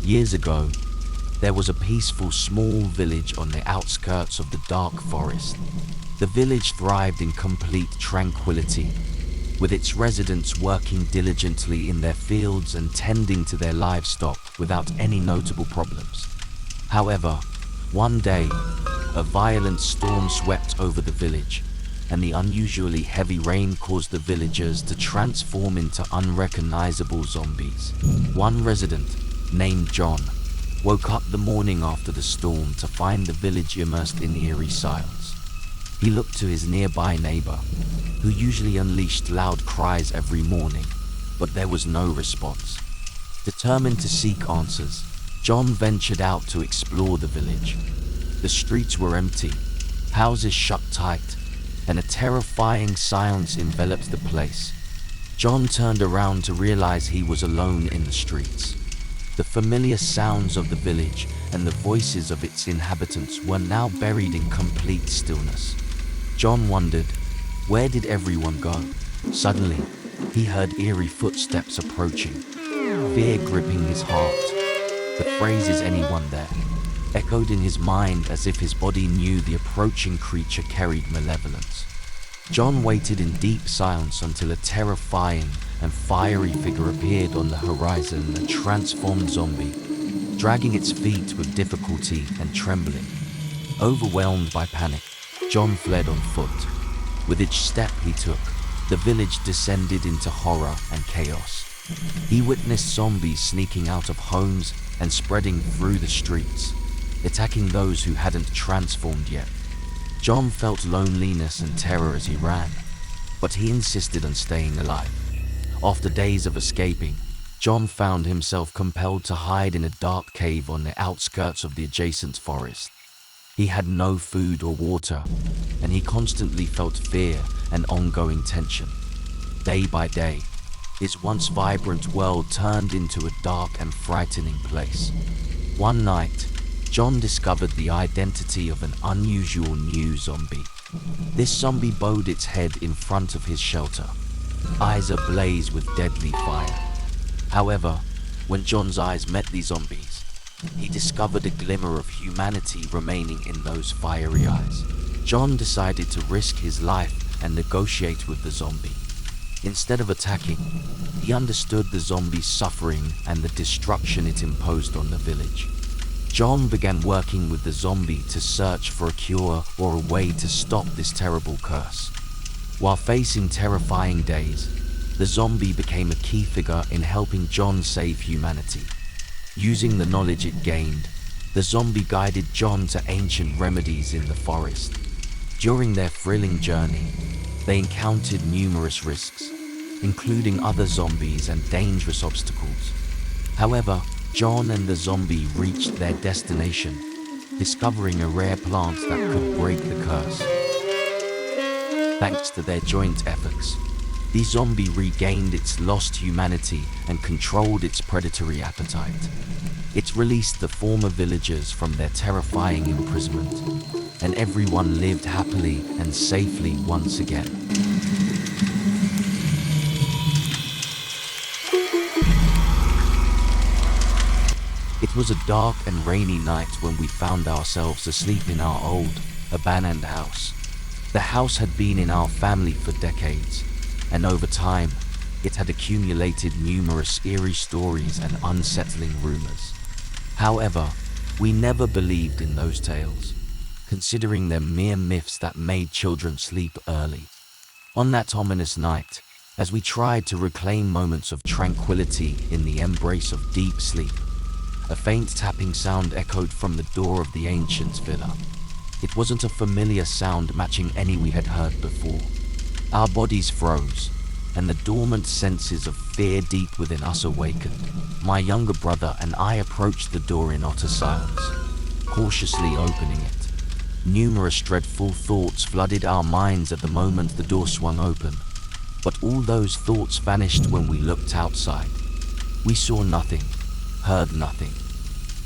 Years ago, there was a peaceful small village on the outskirts of the dark forest. The village thrived in complete tranquility, with its residents working diligently in their fields and tending to their livestock without any notable problems. However, one day, a violent storm swept over the village, and the unusually heavy rain caused the villagers to transform into unrecognizable zombies. One resident, named John, woke up the morning after the storm to find the village immersed in eerie silence. He looked to his nearby neighbor, who usually unleashed loud cries every morning, but there was no response. Determined to seek answers, John ventured out to explore the village. The streets were empty, houses shut tight, and a terrifying silence enveloped the place. John turned around to realize he was alone in the streets. The familiar sounds of the village and the voices of its inhabitants were now buried in complete stillness. John wondered, where did everyone go? Suddenly, he heard eerie footsteps approaching, fear gripping his heart. The phrase "is anyone there?" echoed in his mind as if his body knew the approaching creature carried malevolence. John waited in deep silence until a terrifying and fiery figure appeared on the horizon, a transformed zombie, dragging its feet with difficulty and trembling. Overwhelmed by panic, John fled on foot. With each step he took, the village descended into horror and chaos. He witnessed zombies sneaking out of homes and spreading through the streets, attacking those who hadn't transformed yet. John felt loneliness and terror as he ran, but he insisted on staying alive. After days of escaping, John found himself compelled to hide in a dark cave on the outskirts of the adjacent forest. He had no food or water, and he constantly felt fear and ongoing tension. Day by day, his once vibrant world turned into a dark and frightening place. One night, John discovered the identity of an unusual new zombie. This zombie bowed its head in front of his shelter, eyes ablaze with deadly fire. However, when John's eyes met the zombies, he discovered a glimmer of humanity remaining in those fiery eyes. John decided to risk his life and negotiate with the zombie. Instead of attacking, he understood the zombie's suffering and the destruction it imposed on the village. John began working with the zombie to search for a cure or a way to stop this terrible curse. While facing terrifying days, the zombie became a key figure in helping John save humanity. Using the knowledge it gained, the zombie guided John to ancient remedies in the forest. During their thrilling journey, they encountered numerous risks, including other zombies and dangerous obstacles. However, John and the zombie reached their destination, discovering a rare plant that could break the curse. Thanks to their joint efforts, the zombie regained its lost humanity and controlled its predatory appetite. It released the former villagers from their terrifying imprisonment, and everyone lived happily and safely once again. It was a dark and rainy night when we found ourselves asleep in our old, abandoned house. The house had been in our family for decades, and over time, it had accumulated numerous eerie stories and unsettling rumors. However, we never believed in those tales, considering them mere myths that made children sleep early. On that ominous night, as we tried to reclaim moments of tranquility in the embrace of deep sleep, a faint tapping sound echoed from the door of the ancient villa. It wasn't a familiar sound matching any we had heard before. Our bodies froze, and the dormant senses of fear deep within us awakened. My younger brother and I approached the door in utter silence, cautiously opening it. Numerous dreadful thoughts flooded our minds at the moment the door swung open, but all those thoughts vanished when we looked outside. We saw nothing, heard nothing.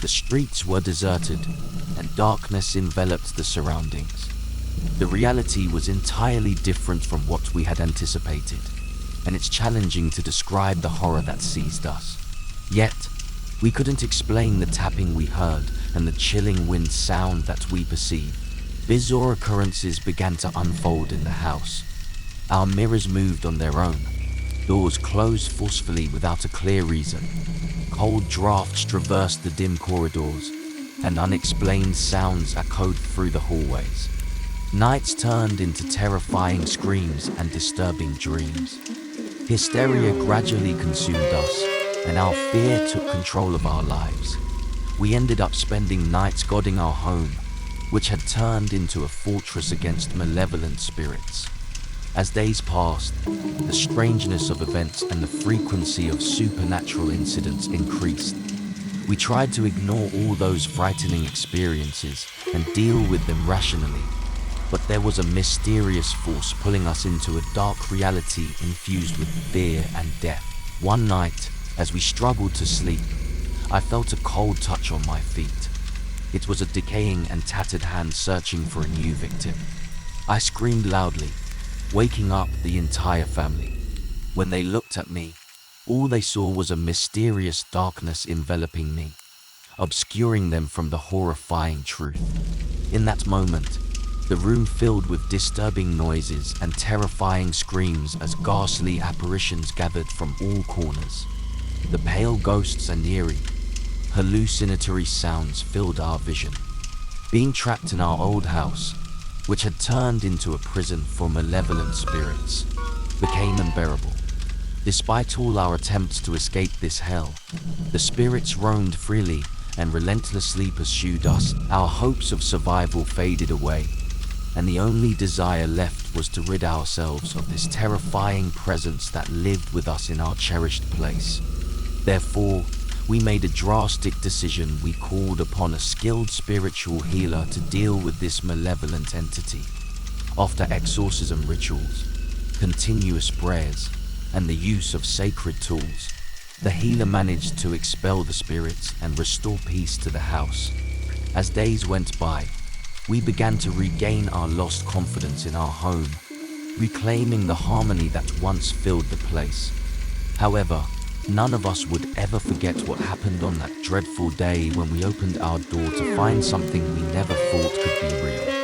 The streets were deserted, and darkness enveloped the surroundings. The reality was entirely different from what we had anticipated, and it's challenging to describe the horror that seized us. Yet, We couldn't explain the tapping we heard and the chilling wind sound that we perceived. Bizarre occurrences began to unfold in the house. Our mirrors moved on their own. Doors closed forcefully without a clear reason. Cold drafts traversed the dim corridors, and unexplained sounds echoed through the hallways. Nights turned into terrifying screams and disturbing dreams. Hysteria gradually consumed us, and our fear took control of our lives. We ended up spending nights guarding our home, which had turned into a fortress against malevolent spirits. As days passed, the strangeness of events and the frequency of supernatural incidents increased. We tried to ignore all those frightening experiences and deal with them rationally, but there was a mysterious force pulling us into a dark reality infused with fear and death. One night, as we struggled to sleep, I felt a cold touch on my feet. It was a decaying and tattered hand searching for a new victim. I screamed loudly, waking up the entire family. When they looked at me, all they saw was a mysterious darkness enveloping me, obscuring them from the horrifying truth. In that moment, the room filled with disturbing noises and terrifying screams as ghastly apparitions gathered from all corners. The pale ghosts and eerie, hallucinatory sounds filled our vision. Being trapped in our old house, which had turned into a prison for malevolent spirits, became unbearable. Despite all our attempts to escape this hell, the spirits roamed freely and relentlessly pursued us. Our hopes of survival faded away, and the only desire left was to rid ourselves of this terrifying presence that lived with us in our cherished place. Therefore, we made a drastic decision. We called upon a skilled spiritual healer to deal with this malevolent entity. After exorcism rituals, continuous prayers, and the use of sacred tools, the healer managed to expel the spirits and restore peace to the house. As days went by, we began to regain our lost confidence in our home, reclaiming the harmony that once filled the place. However, none of us would ever forget what happened on that dreadful day when we opened our door to find something we never thought could be real.